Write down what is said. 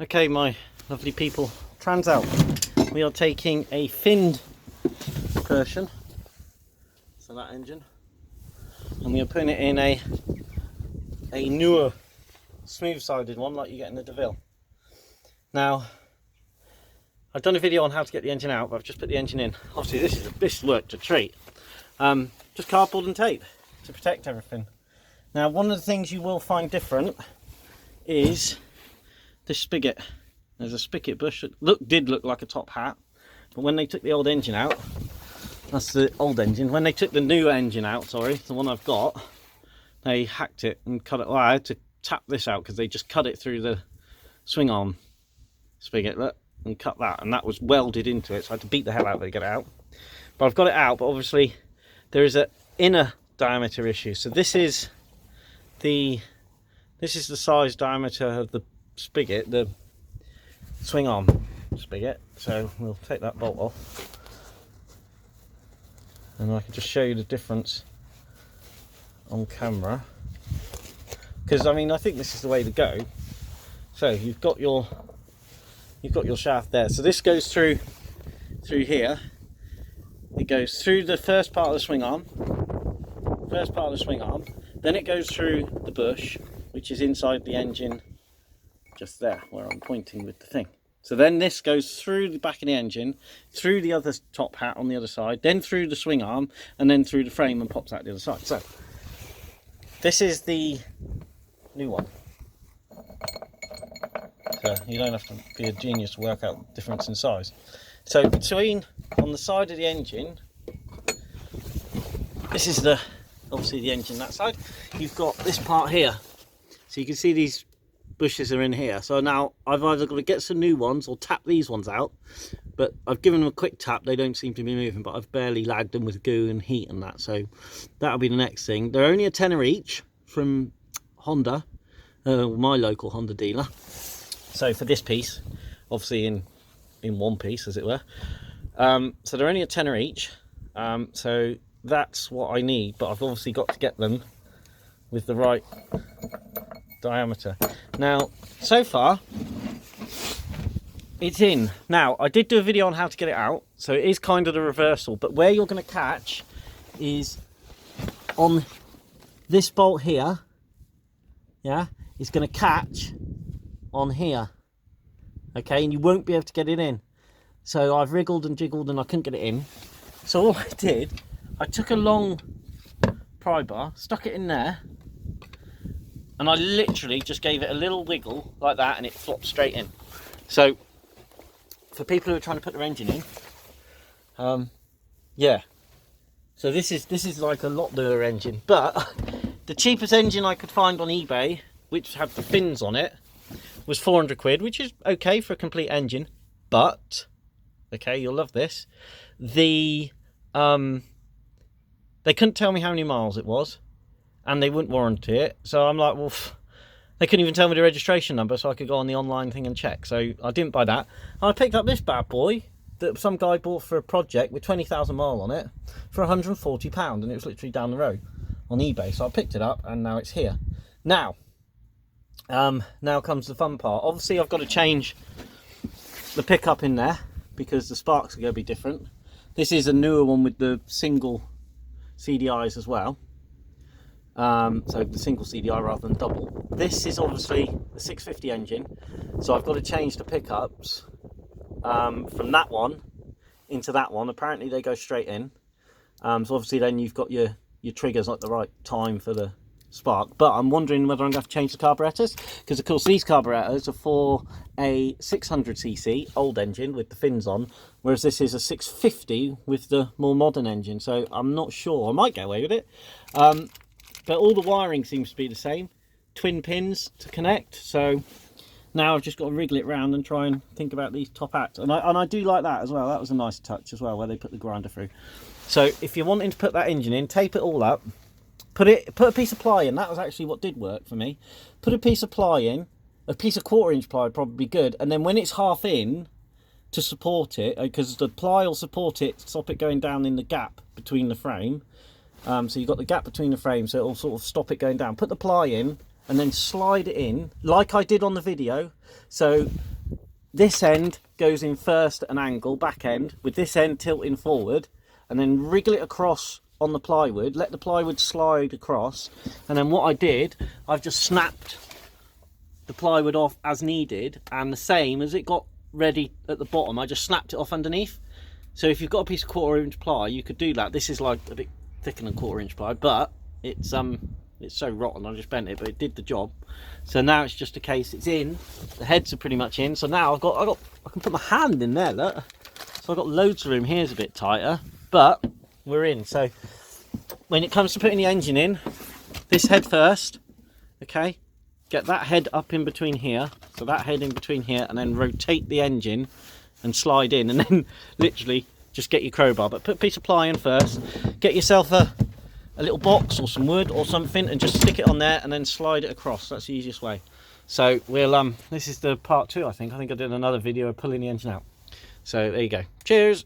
Okay, my lovely people, transalp. We are taking a finned version, so that engine, and we are putting it in a newer, smooth-sided one like you get in the DeVille. Now, I've done a video on how to get the engine out, but I've just put the engine in. Obviously, this worked a treat. Just cardboard and tape to protect everything. Now, one of the things you will find different is this spigot. There's a spigot bush that did look like a top hat, but when they took the old engine out, that's the old engine. When they took the new engine out, sorry, the one I've got, they hacked it and cut it. Well, I had to tap this out because they just cut it through the swing arm spigot, look, and cut that, and that was welded into it, so I had to beat the hell out of it to get it out. But I've got it out, but obviously there is an inner diameter issue. So this is the size diameter of the spigot, the swing arm spigot. So we'll take that bolt off, and I can just show you the difference on camera, because I mean, I think this is the way to go. So you've got your shaft there. So this goes through here. It goes through the first part of the swing arm, then it goes through the bush, which is inside the engine, just there where I'm pointing with the thing. So then this goes through the back of the engine, through the other top hat on the other side, then through the swing arm, and then through the frame and pops out the other side. So this is the new one. So you don't have to be a genius to work out the difference in size. So between, on the side of the engine, this is obviously the engine that side, you've got this part here. So you can see these bushes are in here. So now I've either got to get some new ones or tap these ones out, but I've given them a quick tap. They don't seem to be moving, but I've barely lagged them with goo and heat and that. So that'll be the next thing. They're only a tenner each from Honda, my local Honda dealer. So for this piece, obviously in one piece as it were, so they're only a tenner each, so that's what I need, but I've obviously got to get them with the right diameter. Now so far it's in. Now I did do a video on how to get it out, so it is kind of the reversal, but where you're going to catch is on this bolt here. Yeah, it's going to catch on here, okay, and you won't be able to get it in. So I've wriggled and jiggled and I couldn't get it in. So all I did, I took a long pry bar, stuck it in there, and I literally just gave it a little wiggle like that, and it flopped straight in. So for people who are trying to put their engine in, yeah, so this is like a lot newer engine, but the cheapest engine I could find on eBay, which had the fins on it, was 400 quid, which is okay for a complete engine. But okay, you'll love this, they couldn't tell me how many miles it was, and they wouldn't warranty it. So I'm like, well, they couldn't even tell me the registration number, so I could go on the online thing and check. So I didn't buy that. And I picked up this bad boy that some guy bought for a project with 20,000 mile on it for £140, and it was literally down the road on eBay. So I picked it up, and now it's here. Now comes the fun part. Obviously I've got to change the pickup in there because the sparks are going to be different. This is a newer one with the single CDIs as well, so the single CDI rather than double. This is obviously the 650 engine, so I've got to change the pickups from that one into that one. Apparently they go straight in, so obviously then you've got your triggers at the right time for the spark. But I'm wondering whether I'm going to have to change the carburetors, because of course these carburetors are for a 600cc old engine with the fins on, whereas this is a 650 with the more modern engine. So I'm not sure, I might get away with it, but all the wiring seems to be the same, twin pins to connect. So now I've just got to wriggle it round and try and think about these top hats, and I do like that as well. That was a nice touch as well, where they put the grinder through. So if you're wanting to put that engine in, tape it all up, put a piece of ply in. That was actually what did work for me. Put a piece of ply in, a piece of 1/4 inch ply would probably be good, and then when it's half in, to support it, because the ply will support it, stop it going down in the gap between the frame. So you've got the gap between the frames, so it'll sort of stop it going down. Put the ply in and then slide it in like I did on the video. So this end goes in first at an angle, back end, with this end tilting forward, and then wriggle it across on the plywood, let the plywood slide across, and then what I did, I've just snapped the plywood off as needed, and the same as it got ready at the bottom, I just snapped it off underneath. So if you've got a piece of 1/4 inch ply, you could do that. This is like a bit thicker than 1/4 inch ply, but it's so rotten, I just bent it, but it did the job. So now it's just a case, it's in, the heads are pretty much in, so now I can put my hand in there, look. So I've got loads of room. Here's a bit tighter, but we're in. So when it comes to putting the engine in, this head first, okay, get that head up in between here, so that head in between here, and then rotate the engine and slide in, and then literally just get your crowbar, but put a piece of ply in first, get yourself a little box or some wood or something, and just stick it on there and then slide it across. That's the easiest way. So we'll this is the part 2. I think I did another video of pulling the engine out. So there you go. Cheers.